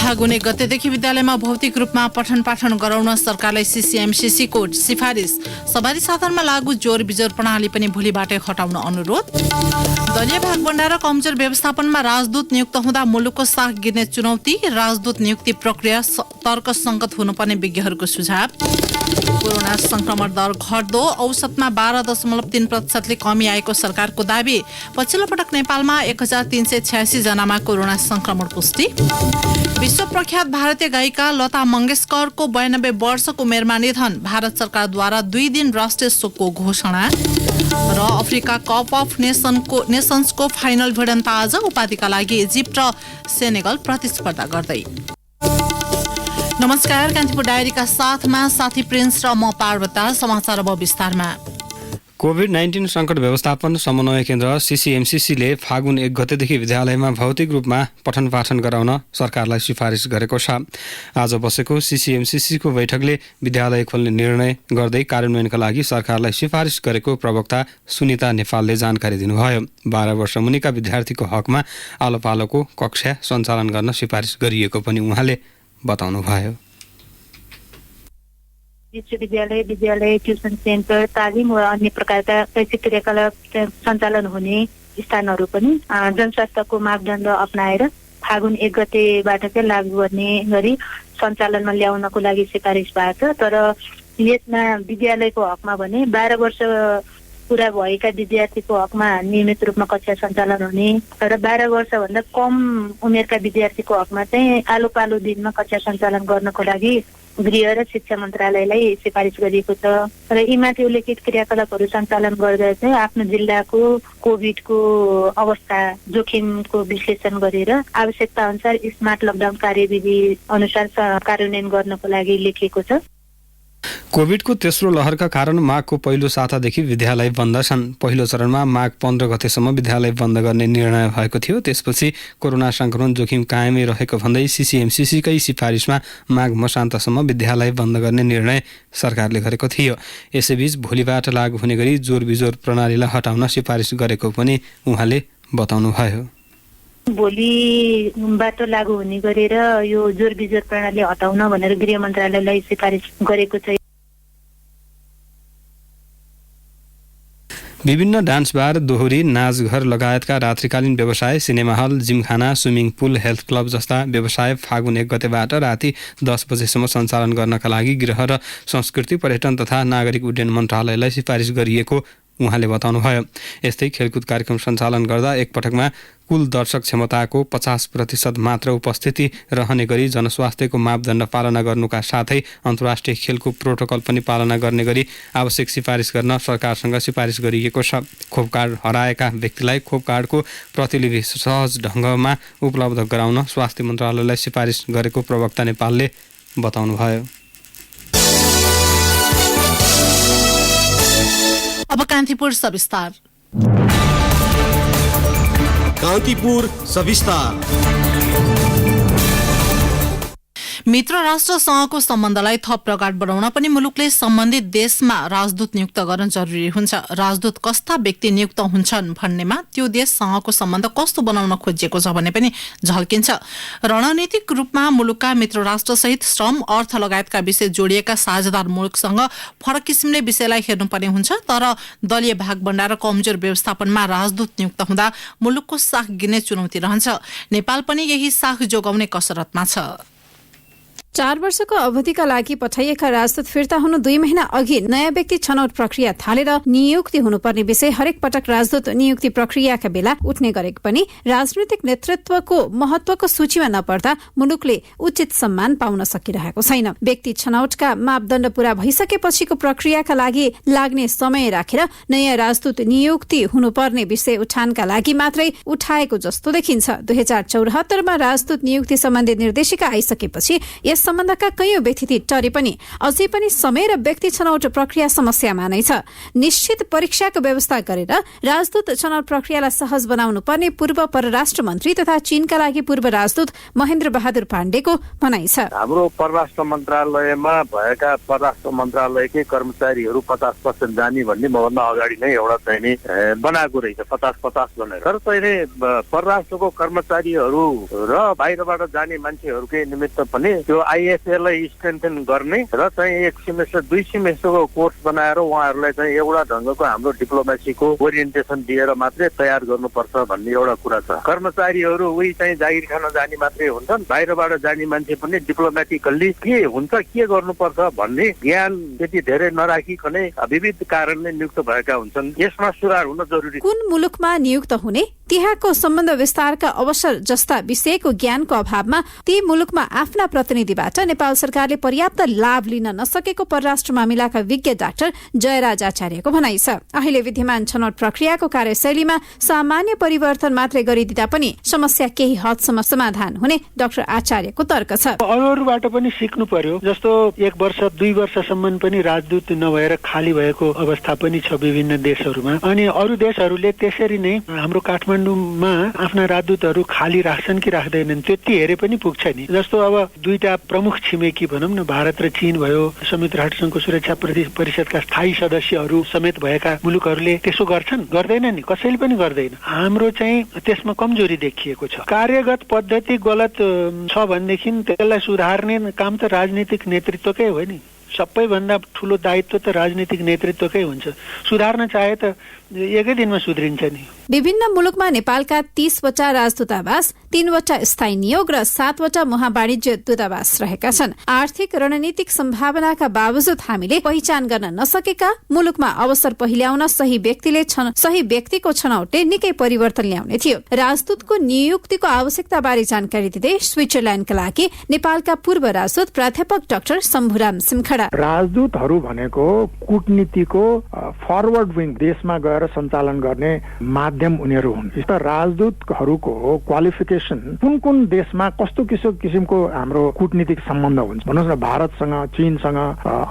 फागुन 1 गतेदेखि विद्यालयमा भौतिक रूपमा पठन पाठन गराउन सरकारलाई CCMCC को सिफारिस। सवारी साधनमा लागू जोर बिजोर प्रणाली पनि भोलिबाटै हटाउन अनुरोध। दलीय भागभण्डा र कमजोर व्यवस्थापनमा राजदूत नियुक्त हुँदा मुलुकको साख गिर्ने चुनौती। राजदूत नियुक्ति प्रक्रिया तर्कसङ्गत हुनुपर्ने विज्ञहरूको सुझाव। कोरोना संक्रमण दर घट्दो, औसतमा 12.3% कमी आएको सरकारको दाबी। पछिल्लो पटक नेपालमा 1386 जनामा कोरोना संक्रमण पुष्टि। विश्व प्रख्यात भारतीय गायिका लता मंगेशकरको 92 वर्षको उमेरमा निधन। भारत सरकारद्वारा 2 दिन राष्ट्रिय शोकको घोषणा। र अफ्रिका कप अफ नेसन्सको फाइनल भिडन्त आज। उपाधिका लागि इजिप्ट र सेनेगल प्रतिस्पर्धा गर्दै। नमस्कार, कान्तिपुर डायरीका साथमा साथी प्रिन्स र म पार्वता। समाचार अब विस्तारमा। कोभिड-19 संकट व्यवस्थापन समन्वय केन्द्र CCMCC ले फागुन 1 गतेदेखि विद्यालयमा भौतिक रूपमा पठन पाठन गराउन सरकारलाई सिफारिस गरेको छ। आज बसेको CCMCC को बैठकले विद्यालय खोल्ने निर्णय गर्दै कार्यान्वयनका लागि सरकारलाई सिफारिस गरेको प्रवक्ता सुनिता नेपालले जानकारी दिनुभयो। 12 वर्ष मुनिका विद्यार्थीको हकमा आलोपालोको कक्षा सञ्चालन गर्न सिफारिस गरिएको पनि उहाँले बताउनुभयो। विश्वविद्यालय, विद्यालय, ट्युसन सेन्टर, तालिम वा अन्य प्रकारका शैक्षिक क्रियाकलाप सञ्चालन हुने स्थानहरू पनि जनस्वास्थ्यको मापदण्ड अपनाएर फागुन 1 गतेबाट चाहिँ लागू गर्ने गरी सञ्चालनमा ल्याउनको लागि सिफारिस भएको छ। तर यसमा विद्यालयको हकमा भने 12 वर्ष पुरा भएका विद्यार्थीको हकमा नियमित रूपमा कक्षा सञ्चालन हुने र 12 वर्षभन्दा कम उमेरका विद्यार्थीको हकमा चाहिँ आलो पालो दिनमा कक्षा सञ्चालन गर्नको लागि गृह र शिक्षा मन्त्रालयलाई सिफारिस गरिएको छ। र यीमाथि उल्लेखित क्रियाकलापहरू सञ्चालन गर्दा चाहिँ आफ्नो जिल्लाको कोभिडको अवस्था जोखिमको विश्लेषण गरेर आवश्यकता अनुसार स्मार्ट लकडाउन कार्यविधि अनुसार कार्यान्वयन गर्नको लागि लेखिएको छ। कोभिडको तेस्रो लहरका कारण माघको पहिलो सातादेखि विद्यालय बन्द छन्। पहिलो चरणमा माघ 15 गतेसम्म विद्यालय बन्द गर्ने निर्णय भएको थियो। त्यसपछि कोरोना संक्रमण जोखिम कायमै रहेको भन्दै CCMCC कै सिफारिसमा माघ मसान्तसम्म विद्यालय बन्द गर्ने निर्णय सरकारले गरेको थियो। यसैबीच भोलिबाट लागू हुने गरी जोर बिजोर प्रणालीलाई हटाउन सिफारिस गरेको पनि उहाँले बताउनुभयो। भोलिबाट लागू हुने गरेर यो जोर बिजोर प्रणाली हटाउन भनेर गृह मन्त्रालयलाई सिफारिस गरेको छ। विभिन्न डान्स बार, दोहोरी, नाचघर लगायतका रात्रिकालीन व्यवसाय, cinema hall, gymkhana, swimming pool, health club जस्ता व्यवसाय फागुन 1 गतेबाट राति 10 बजेसम्म सञ्चालन गर्नका लागि गृह र संस्कृति, पर्यटन तथा नागरिक उड्डयन मन्त्रालयलाई सिफारिस गरिएको उहाँले बताउनुभयो। यस्तै खेलकुद कार्यक्रम सञ्चालन गर्दा एकपटकमा कुल दर्शक क्षमताको 50% मात्र उपस्थिति रहने गरी जनस्वास्थ्यको मापदण्ड पालना गर्नुका साथै अन्तर्राष्ट्रिय खेलको प्रोटोकल पनि पालना गर्ने गरी आवश्यक सिफारिस गर्न सरकारसँग सिफारिस गरिएको छ। खोप कार्ड हराएका व्यक्तिलाई खोप कार्डको प्रतिलिपि सहज ढङ्गमा उपलब्ध गराउन स्वास्थ्य मन्त्रालयलाई सिफारिस गरेको प्रवक्ता नेपालले बताउनुभयो। अब कान्तिपुर सविस्तार। कान्तिपुर सविस्तार। मित्र राष्ट्रसँगको सम्बन्धलाई थप प्रगाढ बनाउन पनि मुलुकले सम्बन्धित देशमा राजदूत नियुक्त गर्न जरुरी हुन्छ। राजदूत कस्ता व्यक्ति नियुक्त हुन्छन् भन्नेमा त्यो देशसँगको सम्बन्ध कस्तो बनाउन खोजिएको छ भन्ने पनि झल्किन्छ। रणनीतिक रूपमा मुलुकका मित्र राष्ट्रसहित श्रम, अर्थ लगायतका विषय जोडिएका साझेदार मुलुकसँग फरक किसिमले विषयलाई हेर्नुपर्ने हुन्छ। तर दलीय भागभण्डा र कमजोर व्यवस्थापनमा राजदूत नियुक्त हुँदा मुलुकको साख गिर्ने चुनौती रहन्छ। नेपाल पनि यही साख जोगाउने कसरतमा छ। 4 वर्षको अवधिका लागि पठाइएका राजदूत फिर्ता हुनु 2 महिना अघि नयाँ व्यक्ति छनौट प्रक्रिया थालेर नियुक्ति हुनुपर्ने विषय हरेक पटक राजदूत नियुक्ति प्रक्रियाका बेला उठ्ने गरेको पनि राजनैतिक नेतृत्वको महत्वको सूचीमा नपर्दा मुलुकले उचित सम्मान पाउन सकिरहेको छैन। व्यक्ति छनौटका मापदण्ड पूरा भइसकेपछिको प्रक्रियाका लागि लाग्ने समय राखेर नयाँ राजदूत नियुक्ति हुनुपर्ने विषय उठानका लागि मात्रै उठाएको जस्तो देखिन्छ। 2074 मा राजदूत नियुक्ति सम्बन्धी निर्देशिका आइसकेपछि यस सम्बन्धका कैयौं व्यक्ति टरे पनि अझै पनि समय र व्यक्ति छनौट प्रक्रिया समस्यामा नै छ। निश्चित परीक्षाको व्यवस्था गरेर राजदूत छनौट प्रक्रियालाई सहज बनाउनु पर्ने पूर्व परराष्ट्र मन्त्री तथा चीनका लागि पूर्व राजदूत महेन्द्र बहादुर पाण्डेको भनाइ छ। हाम्रो परराष्ट्र मन्त्रालयमा भएका परराष्ट्र मन्त्रालयकै कर्मचारीहरू 50% जाने भन्ने मभन्दा अगाडि नै एउटा चाहिँ नि बनाएको रहेछ 50-50 भनेर। तर चाहिँ परराष्ट्रको कर्मचारीहरू र बाहिरबाट जाने मान्छेहरूकै निमित्त पनि त्यो आइएसएलाई स्ट्रेन्थन गर्ने र चाहिँ 1 सेमेस्टर 2 सेमेस्टरको कोर्स बनाएर उहाँहरूलाई चाहिँ एउटा ढङ्गको हाम्रो डिप्लोमेसीको ओरिएन्टेसन दिएर मात्रै तयार गर्नुपर्छ भन्ने एउटा कुरा छ। कर्मचारीहरू उही चाहिँ जागिर खान जाने मात्रै हुन्छन्, बाहिरबाट जाने मान्छे पनि डिप्लोमेटिकल्ली के हुन्छ के गर्नुपर्छ भन्ने ज्ञान त्यति धेरै नराखिकनै विविध कारणले नियुक्त भएका हुन्छन्। यसमा सुधार हुन जरुरी। कुन मुलुकमा नियुक्त हुने, त्यहाँको सम्बन्ध विस्तारका अवसर जस्ता विषयको ज्ञानको अभावमा ती मुलुकमा आफ्ना प्रतिनिधिबाट नेपाल सरकारले पर्याप्त लाभ लिन नसकेको परराष्ट्र मामिलाका विज्ञ डाक्टर जयराज आचार्यको भनाइ छ। अहिले विद्यमान छनौट प्रक्रियाको कार्यशैलीमा सामान्य परिवर्तन मात्रै गरिदिँदा पनि समस्या केही हदसम्म समाधान हुने डाक्टर आचार्यको तर्क छ। अरूबाट पनि सिक्नु पर्यो। जस्तो 1 वर्ष 2 वर्षसम्म पनि राजदूत नभएर खाली भएको अवस्था पनि छ विभिन्न देशहरूमा। अनि अरू देशहरूले त्यसरी नै हाम्रो काठमाडौँमा आफ्ना राजदूतहरू खाली राख्छन् कि राख्दैनन् त्यति हेरे पनि पुग्छ नि। जस्तो अब 2टा प्रमुख छिमेकी भनौँ न, भारत र चीन भयो, संयुक्त राष्ट्रसङ्घको सुरक्षा परिषदका स्थायी सदस्यहरू समेत भएका मुलुकहरूले त्यसो गर्छन्? गर्दैन नि, कसैले पनि गर्दैन। हाम्रो चाहिँ त्यसमा कमजोरी देखिएको छ। कार्यगत पद्धति गलत छ भनेदेखि त्यसलाई सुधार्ने काम त राजनीतिक नेतृत्वकै हो नि। सबैभन्दा ठुलो दायित्व त राजनीतिक नेतृत्वकै हुन्छ। सुधार्न चाहे त एकै दिनमा सुध्रिन्छ नि। विभिन्न मुलुकमा नेपालका 30वटा राजदूतावास, 3वटा स्थायी नियोग र 7वटा महावाणिज्य दूतावास रहेका छन्। आर्थिक रणनीतिक सम्भावनाका बावजुद हामीले पहिचान गर्न नसकेका मुलुकमा अवसर पहिल्याउन सही व्यक्तिको छनौटले निकै परिवर्तन ल्याउने थियो। राजदूतको नियुक्तिको आवश्यकताबारे जानकारी दिँदै स्विजरल्याण्डका लागि नेपालका पूर्व राजदूत प्राध्यापक डाक्टर शम्भुराम सिमखडा, राजदूतहरू भनेको कूटनीतिको फरवर्ड विङ, देशमा गएर सञ्चालन गर्ने माध्यम उनीहरू हुन्। यस्ता राजदूतहरूको क्वालिफिकेसन कुन देशमा कस्तो किसिमको हाम्रो कूटनीतिक सम्बन्ध हुन्छ भन्नुहोस् न। भारतसँग, चीनसँग,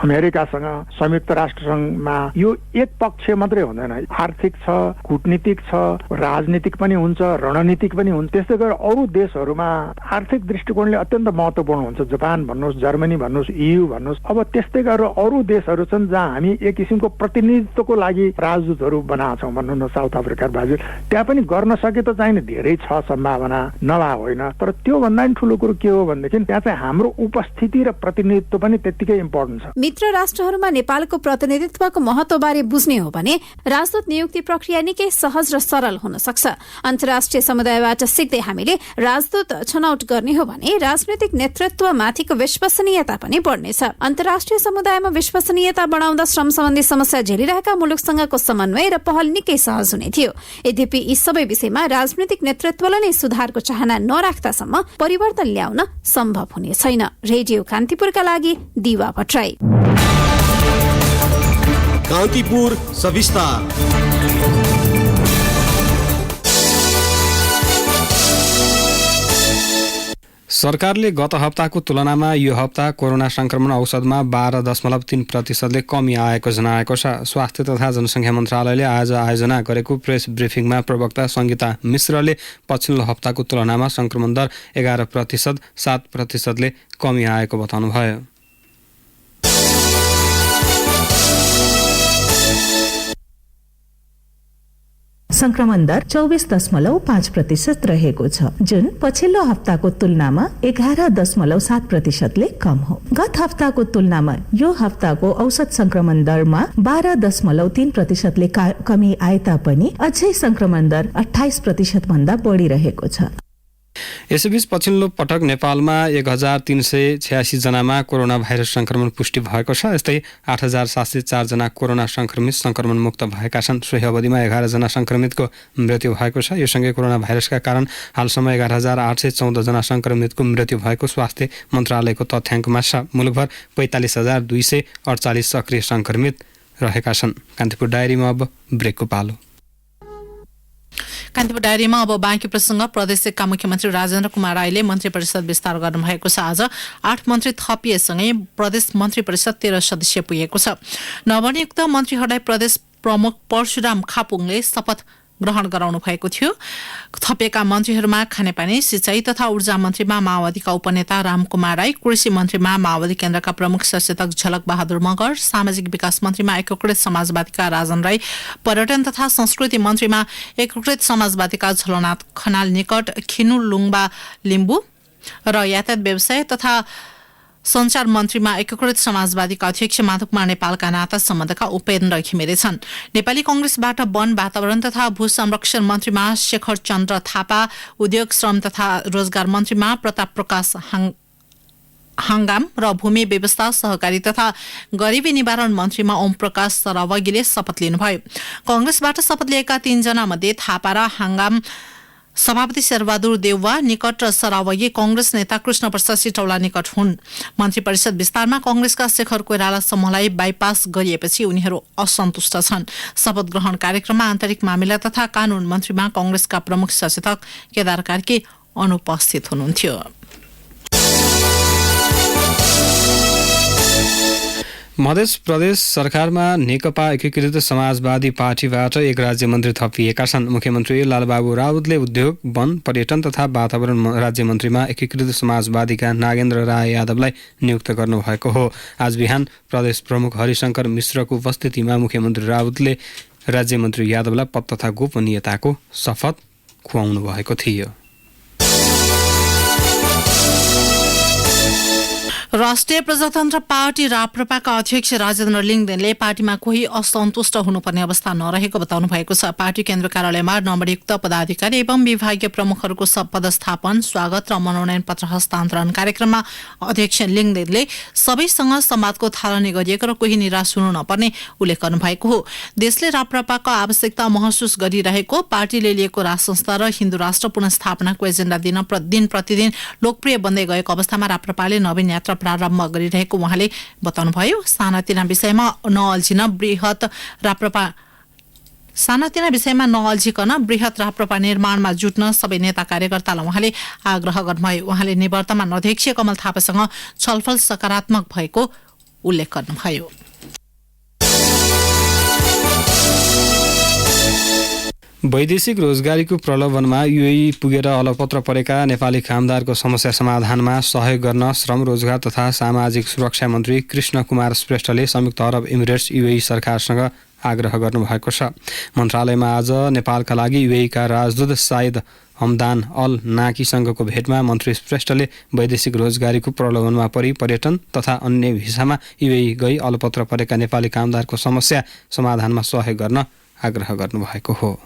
अमेरिकासँग, संयुक्त राष्ट्रसङ्घमा यो एक पक्ष मात्रै हुँदैन। आर्थिक छ, कूटनीतिक छ, राजनीतिक पनि हुन्छ, रणनीतिक पनि हुन्छ। त्यस्तै गरेर अरू देशहरूमा आर्थिक दृष्टिकोणले अत्यन्त महत्त्वपूर्ण हुन्छ। जापान भन्नुहोस्, जर्मनी भन्नुहोस्, EU भन्नुहोस्। अब त्यस्तै गरेर अरू देशहरू छन् जहाँ हामी एक किसिमको प्रतिनिधित्वको लागि राजदूतहरू बनाएको छौँ। भन्नु न साउथ अफ्रिका, ब्राजिल, त्यहाँ पनि गर्न सके त चाहिँ धेरै छ सम्भावना, नभए होइन। तर त्यो भन्दा पनि ठुलो कुरो के हो भनेदेखि त्यहाँ चाहिँ हाम्रो उपस्थिति र प्रतिनिधित्व पनि त्यत्तिकै इम्पोर्टेन्ट छ। मित्र राष्ट्रहरूमा नेपालको प्रतिनिधित्वको महत्त्वबारे बुझ्ने हो भने राजदूत नियुक्ति प्रक्रिया निकै सहज र सरल हुन सक्छ। अन्तर्राष्ट्रिय समुदायबाट सिक्दै हामीले राजदूत छनौट गर्ने हो भने राजनैतिक नेतृत्वमाथिको विश्वसनीयता पनि बढ्नेछ। अन्तर्राष्ट्रिय समुदायमा विश्वसनीयता बढाउँदा श्रम सम्बन्धी समस्या झेलिरहेका मुलुकसँगको समन्वय र पहल निकै सहज हुने थियो। यद्यपि यी सबै विषयमा राजनैतिक नेतृत्वले नै सुधारको चाहना नराख्दासम्म परिवर्तन ल्याउन सम्भव हुने छैन। रेडियो कान्तिपुरका लागि दिवा भट्टराई। कान्तिपुर सविस्तार। सरकारले गत हप्ताको तुलनामा यो हप्ता कोरोना संक्रमण औषधमा 12.3% कमी आएको जनाएको छ। स्वास्थ्य तथा जनसङ्ख्या मन्त्रालयले आज आयोजना गरेको प्रेस ब्रिफिङमा प्रवक्ता सङ्गीता मिश्रले पछिल्लो हप्ताको तुलनामा संक्रमण दर 11%, 7%ले कमी आएको बताउनुभयो। संक्रमण दर 24.5% रहेको छ, जुन पछिल्लो हप्ताको तुलनामा 11.7%ले कम हो। गत हप्ताको तुलनामा यो हप्ताको औसत संक्रमण दरमा 12.3%ले कमी आए तापनि अझै संक्रमण दर 28% भन्दा बढी रहेको छ। यसैबीच पछिल्लो पटक नेपालमा 1386 जनामा कोरोना भाइरस संक्रमण पुष्टि भएको छ। यस्तै 8704 जना कोरोना संक्रमित संक्रमण मुक्त भएका छन्। सोही अवधिमा 11 जना संक्रमितको मृत्यु भएको छ। यो सँगै कोरोना भाइरसका कारण हालसम्म 11814 जना संक्रमितको मृत्यु भएको स्वास्थ्य मन्त्रालयको तथ्याङ्कमा छ। मुलुकभर 45248 सक्रिय संक्रमित रहेका छन्। कान्तिपुर डायरीमा अब ब्रेकको पालो। कान्तिपुर डायरीमा अब बाँकी प्रसङ्ग। प्रदेश 1 का मुख्यमन्त्री राजेन्द्र कुमार राईले मन्त्री परिषद विस्तार गर्नुभएको छ। आज 8 मन्त्री थपिएसँगै प्रदेश मन्त्री परिषद 13 सदस्यीय पुगेको छ। नवनियुक्त मन्त्रीहरूलाई प्रदेश प्रमुख परशुराम खापुङले शपथ ग्रहण गराउनु भएको थियो। थपिएका मन्त्रीहरूमा खानेपानी सिंचाई तथा ऊर्जा मन्त्रीमा माओवादीका उपनेता रामकुमार राई, कृषि मन्त्रीमा माओवादी केन्द्रका प्रमुख सचेतक झलक बहादुर मगर, सामाजिक विकास मन्त्रीमा एकीकृत समाजवादीका राजन राई, पर्यटन तथा संस्कृति मन्त्रीमा एकीकृत समाजवादीका झलनाथ खनाल निकट खिनु लुङबा लिम्बू र यातायात व्यवसाय तथा सञ्चार मन्त्रीमा एकीकृत समाजवादीका अध्यक्ष माधवकुमार नेपालका नाता सम्बन्धका उपेन्द्र घिमिरे छन्। नेपाली कांग्रेसबाट वन वातावरण तथा भू संरक्षण मन्त्रीमा शेखर चन्द्र थापा, उद्योग श्रम तथा रोजगार मन्त्रीमा प्रताप प्रकाश हांगाम र भूमि व्यवस्था सहकारी तथा गरिबी निवारण मन्त्रीमा ओम प्रकाश सरावगीले शपथ लिनुभयो। कांग्रेसबाट शपथ लिएका 3 जना मध्ये थापा र हांगाम सभापति शेरबहादुर देउवा निकट र सरावगी कांग्रेस नेता कृष्ण प्रसाद सिटौला निकट हुन्। मन्त्री परिषद विस्तारमा कांग्रेसका शेखर कोइराला समूहलाई बाइपास गरिएपछि उनीहरू असन्तुष्ट छन्। शपथ ग्रहण कार्यक्रममा आन्तरिक मामिला तथा कानून मन्त्रीमा कांग्रेसका प्रमुख सचेतक केदार कार्की अनुपस्थित हुनुहुन्थ्यो। मध्य प्रदेश सरकारमा नेकपा एकीकृत समाजवादी पार्टीबाट 1 राज्य मन्त्री थपिएका छन्। मुख्यमन्त्री लालबाबु राउतले उद्योग, वन, पर्यटन तथा वातावरण राज्य मन्त्रीमा एकीकृत समाजवादीका नागेन्द्र राय यादवलाई नियुक्त गर्नुभएको हो। आज बिहान प्रदेश प्रमुख हरिशंकर मिश्रको उपस्थितिमा मुख्यमन्त्री राउतले राज्य मन्त्री यादवलाई पद तथा गोपनीयताको शपथ खुवाउनु भएको थियो। राष्ट्रिय प्रजातन्त्र पार्टी राप्रपाका अध्यक्ष राजेन्द्र लिङदेनले पार्टीमा कोही असन्तुष्ट हुनुपर्ने अवस्था नरहेको बताउनु भएको छ। पार्टी केन्द्र कार्यालयमा नवनियुक्त पदाधिकारी एवं विभागीय प्रमुखहरूको पदस्थापन, स्वागत र मनोनयन पत्र हस्तान्तरण कार्यक्रममा अध्यक्ष लिङदेनले सबैसँग संवादको थालनी गरिएको र कोही निराश हुनु नपर्ने उल्लेख गर्नुभएको हो। देशले राप्रपाको आवश्यकता महसुस गरिरहेको, पार्टीले लिएको राष्ट्र संस्था र हिन्दू राष्ट्र पुनस्थापनाको एजेन्डा दिन प्रतिदिन लोकप्रिय बन्दै गएको अवस्थामा राप्रपाले नवीन यात्रा प्रारम्भ गरिरहेको उहाँले बताउनुभयो। सानातिना विषयमा नअल्झिकन बृहत राप्रपा निर्माणमा जुट्न सबै नेता कार्यकर्तालाई उहाँले आग्रह गर्नुभयो। उहाँले निवर्तमान अध्यक्ष कमल थापासँग छलफल सकारात्मक भएको उल्लेख गर्नुभयो। वैदेशिक रोजगारीको प्रलोभनमा युएई पुगेर अलपत्र परेका नेपाली कामदारको समस्या समाधानमा सहयोग गर्न श्रम, रोजगार तथा सामाजिक सुरक्षा मन्त्री कृष्ण कुमार श्रेष्ठले संयुक्त अरब इमिरेट्स युएई सरकारसँग आग्रह गर्नुभएको छ। मन्त्रालयमा आज नेपालका लागि युएईका राजदूत साइद हमदान अल नाकीसँगको भेटमा मन्त्री श्रेष्ठले वैदेशिक रोजगारीको प्रलोभनमा परि पर्यटन तथा अन्य भिसामा युएई गई अलपत्र परेका नेपाली कामदारको समस्या समाधानमा सहयोग गर्न आग्रह गर्नुभएको हो।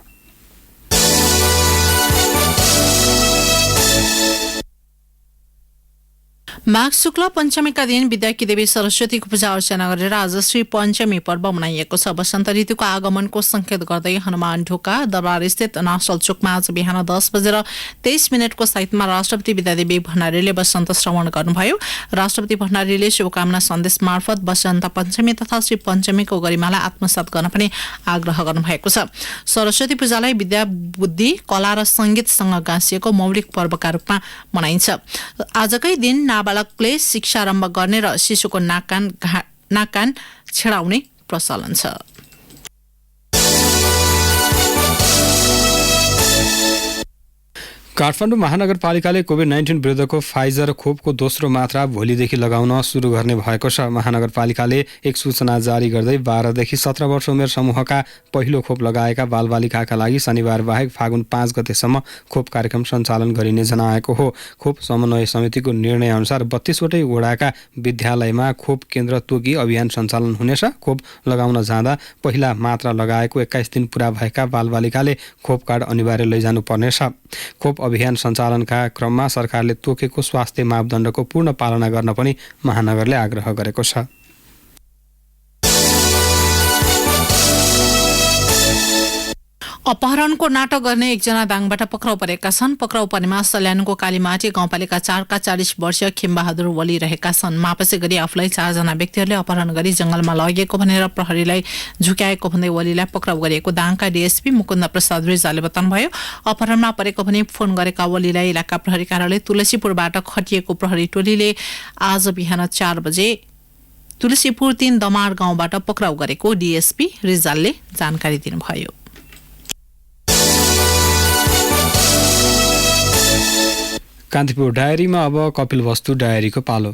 माघ शुक्ल पञ्चमीका दिन विद्याकी देवी सरस्वतीको पूजा अर्चना गरेर आज श्री पञ्चमी पर्व मनाइएको छ। वसन्त ऋतुको आगमनको संकेत गर्दै हनुमान ढोका दरबार स्थित नासल चोकमा आज बिहान 10:23 को साइतमा राष्ट्रपति विद्यादेवी भण्डारीले वसन्त श्रवण गर्नुभयो। राष्ट्रपति भण्डारीले शुभकामना सन्देश मार्फत वसन्त पञ्चमी तथा श्री पञ्चमीको गरिमालाई आत्मसात गर्न पनि आग्रह गर्नुभएको छ। सरस्वती पूजालाई विद्या, बुद्धि, कला र संगीतसँग गाँसिएको मौलिक पर्वका रूपमा मनाइन्छ। आजकै दिन नाबालकले शिक्षा आरम्भ गर्ने र शिशुको नाक कान छेडाउने प्रचलन छ। काठमाडौँ महानगरपालिकाले कोभिड-19 विरुद्धको फाइजर खोपको दोस्रो मात्रा भोलिदेखि लगाउन सुरु गर्ने भएको छ। महानगरपालिकाले एक सूचना जारी गर्दै 12 देखि 17 वर्ष उमेर समूहका पहिलो खोप लगाएका बालबालिकाका लागि शनिबार बाहेक फागुन 5 गतेसम्म खोप कार्यक्रम सञ्चालन गरिने जनाएको हो। खोप समन्वय समितिको निर्णय अनुसार 32 वटै वडाका विद्यालयमा खोप केन्द्र तोकी अभियान सञ्चालन हुनेछ। खोप लगाउन जाँदा पहिला मात्रा लगाएको 21 दिन पूरा भएका बालबालिकाले खोप कार्ड अनिवार्य लैजानु पर्नेछ। खोप अभियान सञ्चालनका क्रममा सरकारले तोकेको स्वास्थ्य मापदण्डको पूर्ण पालना गर्न पनि महानगरले आग्रह गरेको छ। अपहरणको नाटक गर्ने एकजना दाङबाट पक्राउ परेका छन्। पक्राउ परेमा सल्यानको कालीमाटी गाउँपालिका 4 का 40 वर्षीय खिमबहादुर वली रहेका छन्। मापसे गरी आफूलाई 4 जना व्यक्तिहरूले अपहरण गरी जंगलमा लगेको भनेर प्रहरीलाई झुक्याएको भन्दै वलीलाई पक्राउ गरिएको दाङका डीएसपी मुकुन्द प्रसाद रिजालले बताउनुभयो। अपहरणमा परेको भने फोन गरेका वलीलाई इलाका प्रहरी कार्यालय तुलसीपुरबाट खटिएको प्रहरी टोलीले आज बिहान 4 बजे तुलसीपुर 3 दमार गाउँबाट पक्राउ गरेको डीएसपी रिजालले जानकारी दिनुभयो। कान्तिपुर डायरीमा अब कपिल वस्तु डायरीको पालो।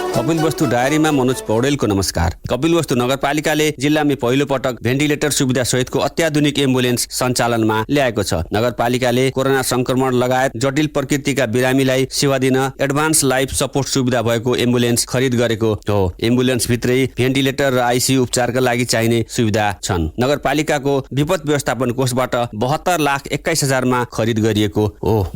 कपिल वस्तु डायरीमा मनोज पौडेलको नमस्कार। कपिल वस्तु नगरपालिकाले जिल्लामा पहिलो पटक भेन्टिलेटर सुविधा सहितको अत्याधुनिक एम्बुलेन्स सञ्चालनमा ल्याएको छ। नगरपालिकाले कोरोना संक्रमण लगायत जटिल प्रकृतिका बिरामीलाई सेवा दिन एडभान्स लाइफ सपोर्ट सुविधा भएको एम्बुलेन्स खरिद गरेको हो। एम्बुलेन्स भित्रै भेन्टिलेटर र आइसियु उपचारका लागि चाहिने सुविधा छन्। नगरपालिकाको विपद व्यवस्थापन कोषबाट 72,21,000 मा खरिद गरिएको हो।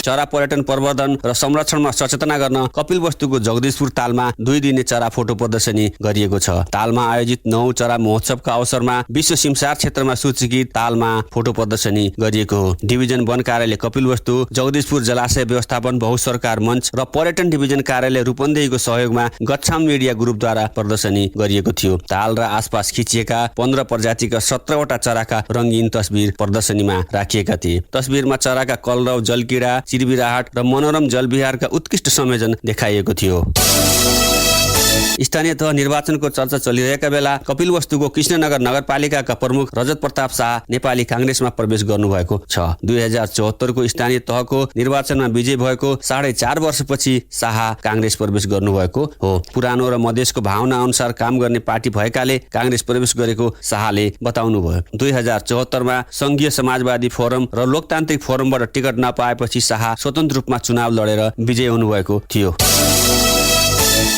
चरा पर्यटन प्रवर्धन र संरक्षणमा सचेतना गर्न कपिल वस्तुको जगदीशपुर तालमा 2 दिने चरा फोटो प्रदर्शनी गरिएको छ। तालमा आयोजित 9 चरा महोत्सवका अवसरमा विश्व सिमसार क्षेत्रमा सूचीकृत तालमा फोटो प्रदर्शनी गरिएको हो। डिभिजन वन कार्यालय कपिल वस्तु, जगदीशपुर जलाशय व्यवस्थापन बहुसरकार मञ्च र पर्यटन डिभिजन कार्यालय रूपन्देहीको सहयोगमा गच्छाम मिडिया ग्रुपद्वारा प्रदर्शनी गरिएको थियो। ताल र आसपास खिचिएका 15 प्रजातिका 17 वटा चराका रंगीन तस्बिर प्रदर्शनीमा राखिएका थिए। तस्बिरमा चराका कलरव, जलकीरा, चिरबिराहट र मनोरम जलविहारका उत्कृष्ट संयोजन देखाइएको थियो। स्थानीय तह निर्वाचनको चर्चा चलिरहेका बेला कपिल वस्तुको कृष्णनगर नगरपालिकाका प्रमुख रजत प्रताप शाह नेपाली कांग्रेसमा प्रवेश गर्नुभएको छ। 2074 को स्थानीय तहको निर्वाचनमा विजय भएको 4.5 वर्षपछि शाह कांग्रेस प्रवेश गर्नुभएको हो। पुरानो र मधेसको भावना अनुसार काम गर्ने पार्टी भएकाले कांग्रेस प्रवेश गरेको शाहले बताउनुभयो। 2074 मा संघीय समाजवादी फोरम र लोकतान्त्रिक फोरमबाट टिकट नपाएपछि शाह स्वतन्त्र रूपमा चुनाव लडेर विजय हुनुभएको थियो।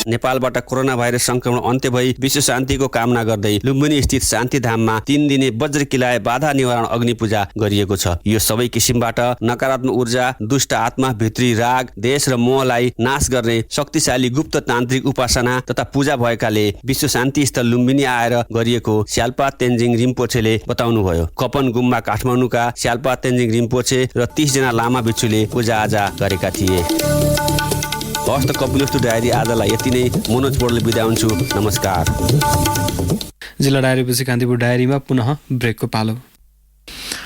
नेपालबाट कोरोना भाइरस संक्रमण अन्त्य भई विश्व शान्तिको कामना गर्दै लुम्बिनी स्थित शान्तिधाममा 3 दिने वज्रकिलाय बाधा निवारण अग्नि पूजा गरिएको छ। यो सबै किसिमबाट नकारात्मक ऊर्जा, दुष्ट आत्मा, भित्री राग, देश र मोहलाई नाश गर्ने शक्तिशाली गुप्त तान्त्रिक उपासना तथा पूजा भएकाले विश्व शान्ति स्थल लुम्बिनी आएर गरिएको स्याल्पा तेन्जिङ रिम्पोछेले बताउनुभयो। कपन गुम्बा काठमाडौँका स्याल्पा तेन्जिङ रिम्पोछे र 30 जना लामा भिक्षुले पूजाआजा गरेका थिए। हस्त कपिल वस्तु डायरी आजलाई यति नै। मनोज पौडेल बिदा हुन्छु। नमस्कार। जिल्ला डायरीपछि कान्तिपुर डायरीमा पुनः ब्रेकको पालो।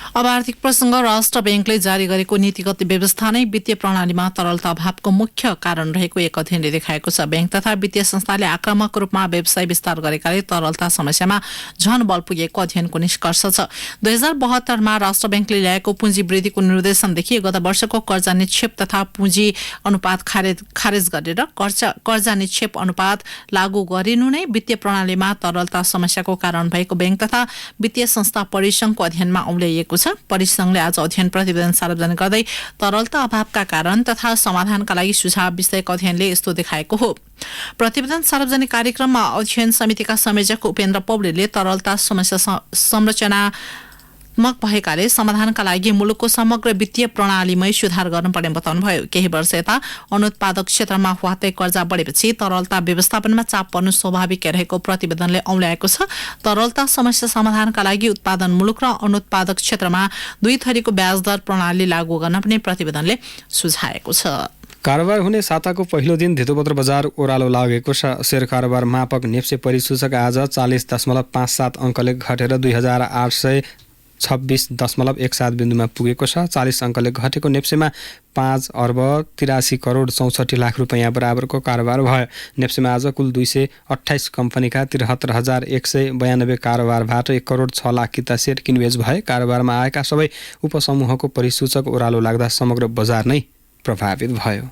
अब आर्थिक प्रसङ्ग। राष्ट्र ब्याङ्कले जारी गरेको नीतिगत व्यवस्था नै वित्तीय प्रणालीमा तरलता अभावको मुख्य कारण रहेको एक अध्ययनले देखाएको छ। ब्याङ्क तथा वित्तीय संस्थाले आक्रामक रूपमा व्यवसाय विस्तार गरेकाले तरलता समस्यामा झन बल पुगेको अध्ययनको निष्कर्ष छ। 2072 मा राष्ट्र ब्याङ्कले ल्याएको पुँजी वृद्धिको निर्देशनदेखि गत वर्षको कर्जा निक्षेप तथा पुँजी अनुपात खारेज गरेर कर्जा निक्षेप अनुपात लागू गरिनु नै वित्तीय प्रणालीमा तरलता समस्याको कारण भएको ब्याङ्क तथा वित्तीय संस्था परिसंघको अध्ययनमा औल्याइएको छ। परिसंघले आज अध्ययन प्रतिवेदन सार्वजनिक गर्दै तरलता अभावका कारण तथा समाधानका लागि सुझाव विषयक अध्ययनले यस्तो देखाएको हो। प्रतिवेदन सार्वजनिक कार्यक्रममा अध्ययन समितिका संयोजक उपेन्द्र पौडेलले तरलता समस्या संरचनात्मक भएकाले समाधानका लागि मुलुकको समग्र वित्तीय प्रणालीमै सुधार गर्नुपर्ने बताउनुभयो। केही वर्ष यता अनुत्पादक क्षेत्रमा हुवात्तै कर्जा बढेपछि तरलता व्यवस्थापनमा चाप पर्नु स्वाभाविक रहेको प्रतिवेदनले औल्याएको छ। तरलता समस्या समाधानका लागि उत्पादन मुलुक र अनुत्पादक क्षेत्रमा 2 थरीको ब्याज दर प्रणाली लागू गर्न पनि प्रतिवेदनले सुझाएको छ। कारोबार हुने साताको पहिलो दिन धितोपत्र बजार ओह्रालो लागेको छ। शेयर कारोबार मापक नेप्से परिसूचक आज 40.57 अङ्कले घटेर 2,826.17 बिन्दुमा पुगेको छ। 40 अङ्कले घटेको नेप्सेमा 5,83,64,64 रुपैयाँ बराबरको कारोबार भयो। नेप्सेमा आज कुल 228 कम्पनीका 73,192 कारोबारबाट 1,06,00,000 किता सेयर किनबेच भए। कारोबारमा आएका सबै उपसमूहको परिसूचक ओह्रालो लाग्दा समग्र बजार नै प्रभावित भयो।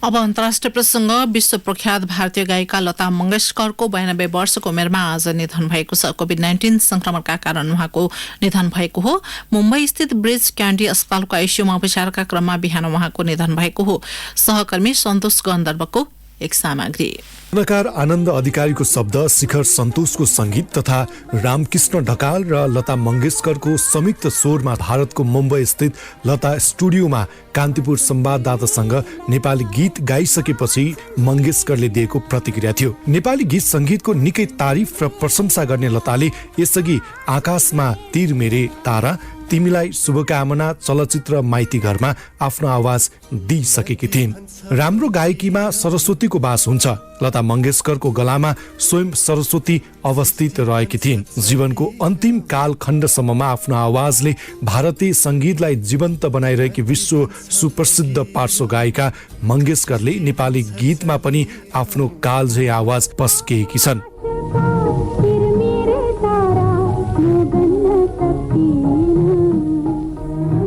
अब अन्तर्राष्ट्रिय प्रसङ्ग। विश्व प्रख्यात भारतीय गायिका लता मंगेशकरको 92 वर्षको उमेरमा आज निधन भएको छ। कोभिड-19 संक्रमणका कारण उहाँको निधन भएको हो। मुम्बई स्थित ब्रिज क्यान्डी अस्पतालको आइसियुमा उपचारका क्रममा बिहान उहाँको निधन भएको हो। सहकर्मी सन्तोष गन्धर्वको एक सामग्री। कलाकार आनन्द अधिकारीको शब्द, शिखर सन्तोषको सङ्गीत तथा रामकृष्ण ढकाल र लता मङ्गेशकरको संयुक्त स्वरमा भारतको मुम्बई स्थित लता स्टुडियोमा कान्तिपुर संवाददातासँग नेपाली गीत गाइसकेपछि मङ्गेशकरले दिएको प्रतिक्रिया थियो। नेपाली गीत सङ्गीतको निकै तारिफ र प्रशंसा गर्ने लताले यसअघि आकाशमा तीर मेरे तारा, तिमीलाई शुभकामना चलचित्र माइती घरमा आफ्नो आवाज दिइसकेकी थिइन्। राम्रो गायकीमा सरस्वतीको वास हुन्छ। लता मङ्गेशकरको गलामा स्वयं सरस्वती अवस्थित रहेकी थिइन्। जीवनको अन्तिम कालखण्डसम्ममा आफ्नो आवाजले भारतीय सङ्गीतलाई जीवन्त बनाइरहेकी विश्व सुप्रसिद्ध पार्श्व गायिका मङ्गेशकरले नेपाली गीतमा पनि आफ्नो कालझै आवाज पस्केकी छन्।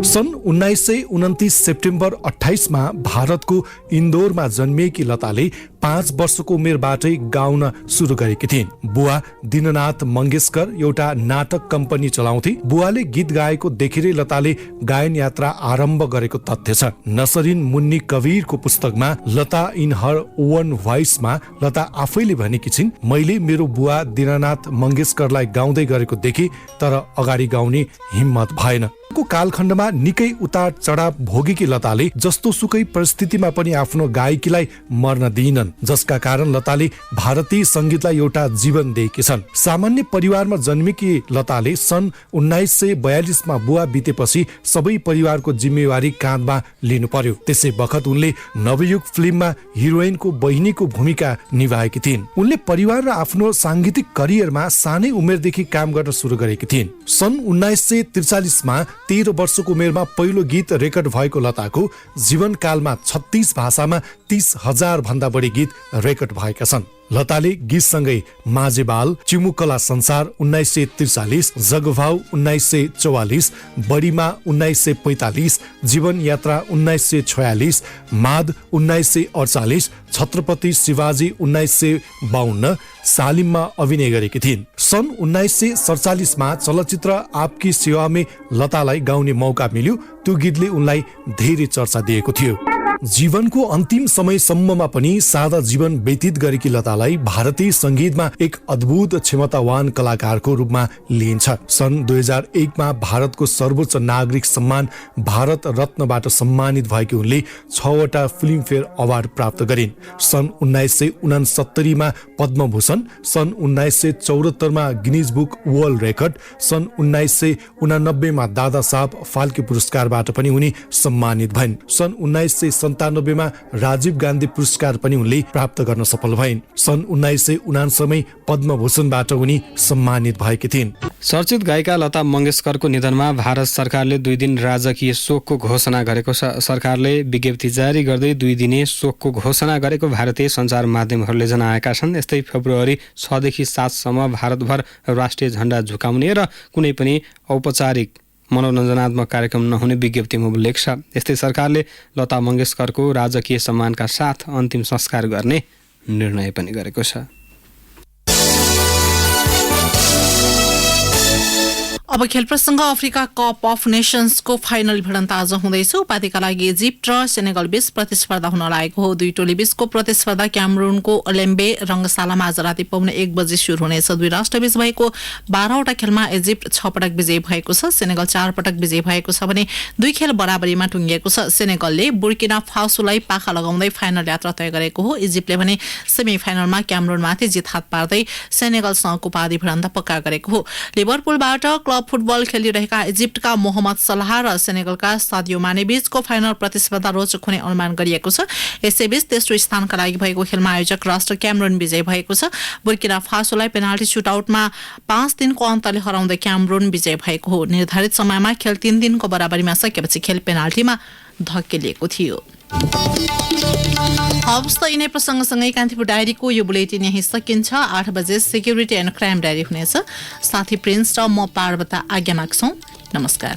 सन् 1929 सेप्टेम्बर 28 मा भारतको इन्दोरमा जन्मिएकी लताले 5 वर्षको उमेरबाटै गाउन सुरु गरेकी थिइन्। बुवा दीननाथ मङ्गेशकर एउटा नाटक कम्पनी चलाउँथे। बुवाले गीत गाएको देखेरै लताले गायन यात्रा आरम्भ गरेको तथ्य छ। नसरिन मुन्नी कबीरको पुस्तकमा लता इन हर ओन भोइसमा लता आफैले भनेकी छिन्, मैले मेरो बुवा दीननाथ मङ्गेशकरलाई गाउँदै गरेको देखेँ, तर अगाडि गाउने हिम्मत भएन। को कालखण्डमा निकै उतार चढाव भोगेकी लताले जस्तो सुकै परिस्थितिमा पनि आफ्नो गायकीलाई मर्न दिइनन्, जसका कारण लताले भारतीय सङ्गीतलाई एउटा जीवन दिएकी छन्। सामान्य परिवारमा जन्मेकी लताले सन् 1942 मा बुवा बितेपछि सबै परिवारको जिम्मेवारी काँधमा लिनु पर्यो। त्यसै बखत उनले नवयुग फिल्ममा हिरोइनको बहिनीको भूमिका निभाएकी थिइन्। उनले परिवार र आफ्नो साङ्गीतिक करियरमा सानै उमेरदेखि काम गर्न सुरु गरेकी थिइन्। सन् 1943 मा 13 वर्षको उमेरमा पहिलो गीत रेकर्ड भएको लताको जीवनकालमा 36 भाषामा 30,000 भन्दा बढी गीत रेकर्ड भएका छन्। लताले गीतसँगै माझेबाल, चिमुकला संसार 1943, जगभाउ 1944, बडीमा 1945, जीवन यात्रा 1946, माद 1948, छत्रपति शिवाजी 1952, सालिममा अभिनय गरेकी थिइन्। सन् 1947 मा चलचित्र आपकी सेवा में लतालाई गाउने मौका मिल्यो। त्यो गीतले उनलाई धेरै चर्चा दिएको थियो। जीवनको अन्तिम समयसम्ममा पनि सादा जीवन व्यतीत गरेकी लतालाई भारतीय संगीतमा एक अद्भुत क्षमतावान कलाकारको रूपमा लिइन्छ। सन् 2001 मा भारतको सर्वोच्च नागरिक सम्मान भारत रत्नबाट सम्मानित भएकी उनले 6 वटा फिल्मफेयर अवार्ड प्राप्त गरिन्। सन् 1969 मा पद्मभूषण, सन् 1974 मा गिनिज बुक वर्ल्ड रेकर्ड, सन् 1989 मा दादा साहब फाल्के पुरस्कारबाट पनि उनी सम्मानित भइन्। सन् 1997 मा राजीव गान्धी पुरस्कार पनि उनले प्राप्त गर्न सफल भइन्। सन् 1999 पद्मभूषणबाट उनी सम्मानित भएकी थिइन्। चर्चित गायिका लता मङ्गेशकरको निधनमा भारत सरकारले 2 दिन राजकीय शोकको घोषणा गरेको छ। सरकारले विज्ञप्ति जारी गर्दै 2 दिने शोकको घोषणा गरेको भारतीय सञ्चार माध्यमहरूले जनाएका छन्। यस्तै फेब्रुअरी 6 देखि 7 सम्म भारतभर राष्ट्रिय झण्डा झुकाउने र कुनै पनि औपचारिक मनोरञ्जनात्मक कार्यक्रम नहुने विज्ञप्तिमा उल्लेख छ। यस्तै सरकारले लता मङ्गेशकरको राजकीय सम्मानका साथ अन्तिम संस्कार गर्ने निर्णय पनि गरेको छ। अब खेल प्रसङ्ग। अफ्रिका कप अफ नेसन्सको फाइनल भिडन्त आज हुँदैछ। उपाधिका लागि इजिप्ट र सेनेगल बीच प्रतिस्पर्धा हुन लागेको हो। दुई टोली बीचको प्रतिस्पर्धा क्यामरूनको ओलेम्बे रङ्गशालामा आज राति पाउने 1 बजे सुरु हुनेछ। दुई राष्ट्रबीच भएको 12वटा खेलमा इजिप्ट 6 पटक विजयी भएको छ, सेनेगल 4 पटक विजयी भएको छ भने 2 खेल बराबरीमा टुङ्गिएको छ। सेनेगलले बुर्किना फासोलाई पाखा लगाउँदै फाइनल यात्रा तय गरेको हो। इजिप्टले भने सेमी फाइनलमा क्यामरूनमाथि जित हात पार्दै सेनेगलसँगको उपाधि भिडन्त पक्का गरेको हो। लिभरपुलबाट क्लब फुटबल खेलिरहेका इजिप्टका मोहम्मद सलाह र सेनेगलका सादियो माने बीचको फाइनल प्रतिस्पर्धा रोचक हुने अनुमान गरिएको छ। यसैबीच तेस्रो स्थानका लागि भएको खेलमा आयोजक राष्ट्र क्यामरून विजयी भएको छ। बुर्किना फासोलाई पेनाल्टी सुटआउटमा 5 दिनको अन्तरले हराउँदै क्यामरून विजयी भएको हो। निर्धारित समयमा खेल 3 दिनको बराबरीमा सकेपछि खेल पेनाल्टीमा धकेलिएको थियो। हवस् त यिनै प्रसङ्गसँगै कान्तिपुर डायरीको यो बुलेटिन यही सकिन्छ। 8 बजे सेक्युरिटी एन्ड क्राइम डायरी हुनेछ। साथी प्रिन्स र म पार्वता आज्ञा माग्छौँ। नमस्कार।